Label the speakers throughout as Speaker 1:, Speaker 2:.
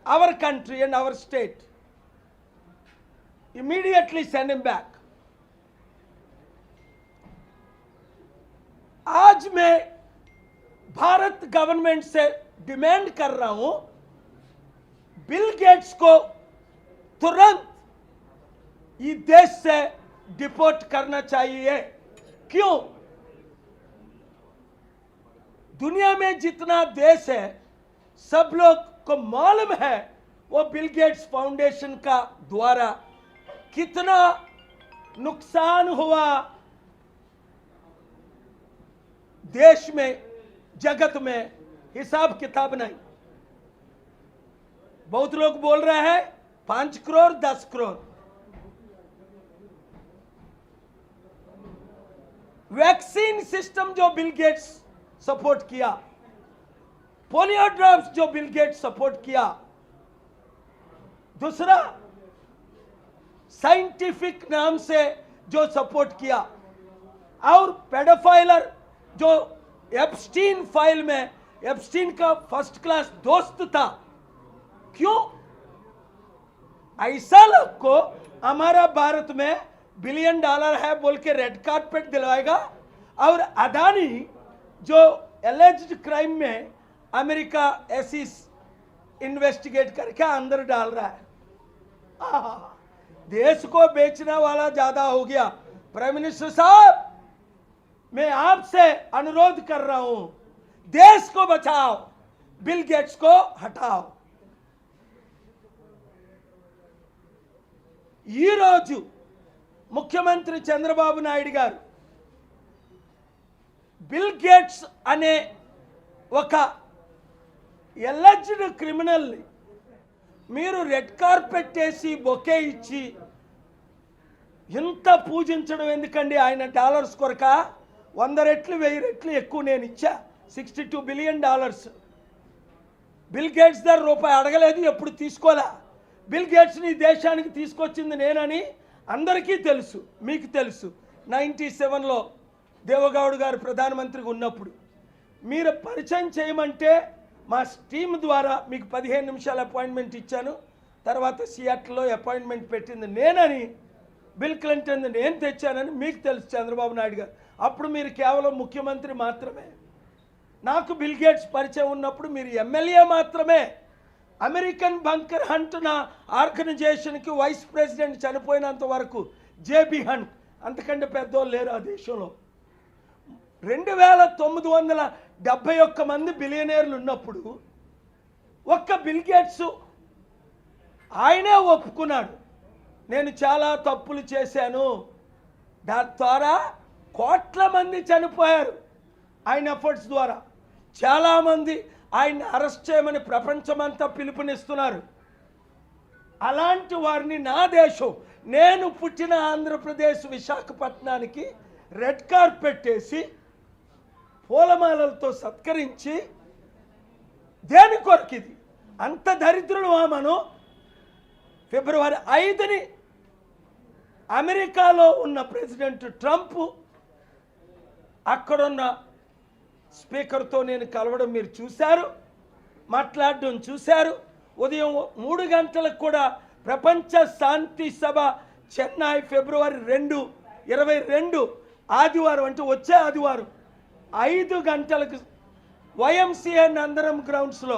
Speaker 1: our country and our state. Immediately send him back. आज मैं Bharat government से demand कर रहा हूं, बिल गेट्स को तुरंत इस देश से डिपोर्ट करना चाहिए। क्यों? दुनिया में जितना देश है सब लोग को मालूम है वो बिल गेट्स फाउंडेशन का द्वारा कितना नुकसान हुआ देश में, जगत में, हिसाब किताब नहीं। बहुत लोग बोल रहे हैं 5 करोड़ 10 करोड़। वैक्सीन सिस्टम जो बिल गेट्स सपोर्ट किया, पोलियो ड्रॉप्स जो बिल गेट्स सपोर्ट किया, दूसरा साइंटिफिक नाम से जो सपोर्ट किया, और पेडोफाइलर जो एप्स्टीन फाइल में एप्स्टीन का फर्स्ट क्लास दोस्त था। क्यों? ऐसा लोग को हमारा भारत में $1 बिलियन है बोल के रेड कार्पेट दिलवाएगा, और अदानी जो एलिज्ड क्राइम में अमेरिका ऐसी इन्वेस्टिगेट करके अंदर डाल रहा है। देश को बेचने वाला ज्यादा हो गया। प्राइम मिनिस्टर साहब, मैं आपसे अनुरोध कर रहा हूं, देश को बचाओ, बिल गेट्स को हटाओ। ఈ రోజు ముఖ్యమంత్రి చంద్రబాబు నాయుడు గారు బిల్ గేట్స్ అనే ఒక ఎలిజ్డ్ క్రిమినల్ ని మీరు రెడ్ కార్పెట్ వేసి బొకే ఇచ్చి ఇంత పూజించడం ఎందుకండి? ఆయన డాలర్స్ కొరక 100 రెట్లు 1000 రెట్లు ఎక్కువ నేను ఇచ్చా, $62 బిలియన్। బిల్ గేట్స్ దగ్గర రూపాయి అడగలేదు, ఎప్పుడు తీసుకోలే। బిల్ గేట్స్ని దేశానికి తీసుకొచ్చింది నేనని అందరికీ తెలుసు, మీకు తెలుసు। 97లో దేవగౌడ్ గారు ప్రధానమంత్రిగా ఉన్నప్పుడు మీరు పరిచయం చేయమంటే మా టీమ్ ద్వారా మీకు 15 నిమిషాల అపాయింట్మెంట్ ఇచ్చాను। తర్వాత సియాటిల్లో అపాయింట్మెంట్ పెట్టింది నేనని, బిల్ క్లింటన్ నేను తెచ్చానని మీకు తెలుసు చంద్రబాబు నాయుడు గారు। అప్పుడు మీరు కేవలం ముఖ్యమంత్రి మాత్రమే। నాకు బిల్ గేట్స్ పరిచయం ఉన్నప్పుడు మీరు ఎమ్మెల్యే మాత్రమే। అమెరికన్ బంకర్ హంట్ నా ఆర్గనైజేషన్కి వైస్ ప్రెసిడెంట్ చనిపోయినంత వరకు జేబీ హంట్, అంతకంటే పెద్దోళ్ళు లేరు ఆ దేశంలో। 2971 మంది బిలియనీర్లు ఉన్నప్పుడు ఒక్క బిల్ గేట్స్ ఆయనే ఒప్పుకున్నాడు, నేను చాలా తప్పులు చేశాను, దాని ద్వారా కోట్ల మంది చనిపోయారు ఆయన ఎఫర్ట్స్ ద్వారా। చాలామంది ఆయన అరెస్ట్ చేయమని ప్రపంచమంతా పిలుపునిస్తున్నారు। అలాంటి వారిని నా దేశం, నేను పుట్టిన ఆంధ్రప్రదేశ్ విశాఖపట్నానికి రెడ్ కార్పెట్ వేసి పూలమాలలతో సత్కరించి, దేని కొరకు ఇది? అంత దరిద్రులు మనం ఫిబ్రవరి 5ని అమెరికాలో ఉన్న ప్రెసిడెంట్ ట్రంప్ అక్కడున్న స్పీకర్తో నేను కలవడం మీరు చూశారు, మాట్లాడడం చూశారు। ఉదయం 3 గంటలకు కూడా ప్రపంచ శాంతి సభ చెన్నై ఫిబ్రవరి 2, 22 ఆదివారం, అంటే వచ్చే ఆదివారం 5 గంటలకు వైఎంసీఏ నందరం గ్రౌండ్స్లో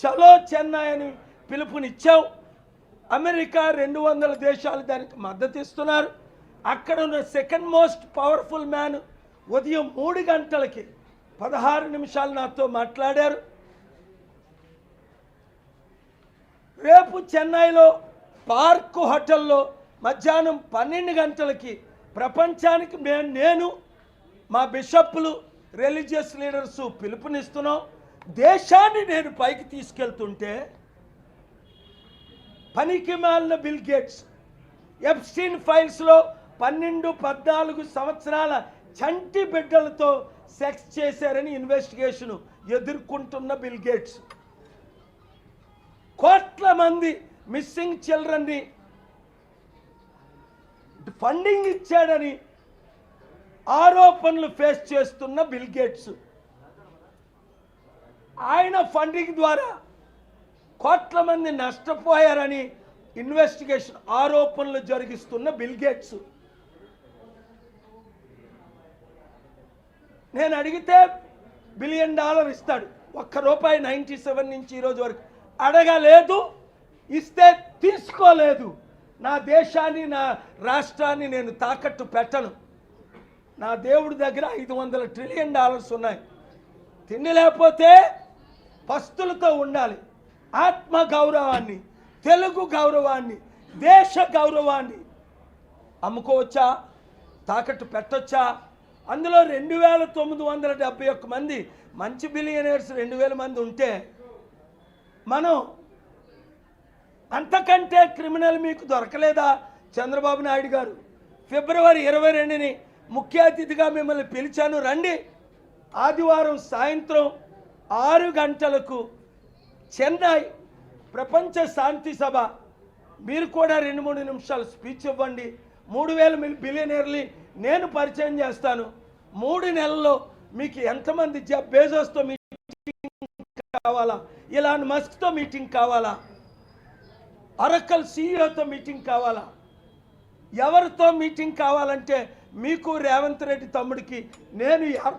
Speaker 1: చలో చెన్నై అని పిలుపునిచ్చాం। అమెరికా 200 దేశాలు దానికి మద్దతు ఇస్తున్నారు। అక్కడ ఉన్న సెకండ్ మోస్ట్ పవర్ఫుల్ మ్యాన్ ఉదయం 3 గంటలకి 16 నిమిషాలు నాతో మాట్లాడారు। రేపు చెన్నైలో పార్క్ హోటల్లో మధ్యాహ్నం 12 గంటలకి ప్రపంచానికి నేను మా బిషప్లు, రిలీజియస్ లీడర్స్ పిలుపునిస్తున్నాం। దేశాన్ని నేను పైకి తీసుకెళ్తుంటే పనికి మాలిన బిల్ గేట్స్ ఎప్స్టీన్ ఫైల్స్లో 12-14 సంవత్సరాల చంటి బిడ్డలతో సెక్స్ చేశారని ఇన్వెస్టిగేషన్ ఎదుర్కొంటున్న బిల్ గేట్స్, కోట్ల మంది మిస్సింగ్ చిల్డ్రన్ని ఫండింగ్ ఇచ్చాడని ఆరోపణలు ఫేస్ చేస్తున్న బిల్ గేట్స్, ఆయన ఫండింగ్ ద్వారా కోట్ల మంది నష్టపోయారని ఇన్వెస్టిగేషన్ ఆరోపణలు జరిగిస్తున్న బిల్ గేట్స్. నేను అడిగితే $1 బిలియన్ ఇస్తాడు. ₹1 97 నుంచి ఈరోజు వరకు అడగలేదు, ఇస్తే తీసుకోలేదు. నా దేశాన్ని, నా రాష్ట్రాన్ని నేను తాకట్టు పెట్టను. నా దేవుడి దగ్గర $500 ట్రిలియన్ ఉన్నాయి. తిండి లేకపోతే పస్తులతో ఉండాలి. ఆత్మ గౌరవాన్ని, తెలుగు గౌరవాన్ని, దేశ గౌరవాన్ని అమ్ముకోవచ్చా? తాకట్టు పెట్టొచ్చా? అందులో 2971 మంది మంచి బిలియనర్స్ 2000 మంది ఉంటే మనం అంతకంటే క్రిమినల్ మీకు దొరకలేదా? చంద్రబాబు నాయుడు గారు ఫిబ్రవరి 22ని ముఖ్య అతిథిగా మిమ్మల్ని పిలిచాను, రండి. ఆదివారం సాయంత్రం 6 గంటలకు చెన్నై ప్రపంచ శాంతి సభ, మీరు కూడా 2-3 నిమిషాలు స్పీచ్ ఇవ్వండి. 3000 బిలియనర్లు నేను పరిచయం చేస్తాను. 3 నెలల్లో మీకు ఎంతమంది జెఫ్ బెజోస్తో మీటింగ్ కావాలా, ఇలాన్ మస్క్తో మీటింగ్ కావాలా, అరకల్ సీఈఓతో మీటింగ్ కావాలా, ఎవరితో మీటింగ్ కావాలంటే మీకు రేవంత్ రెడ్డి తమ్ముడికి నేను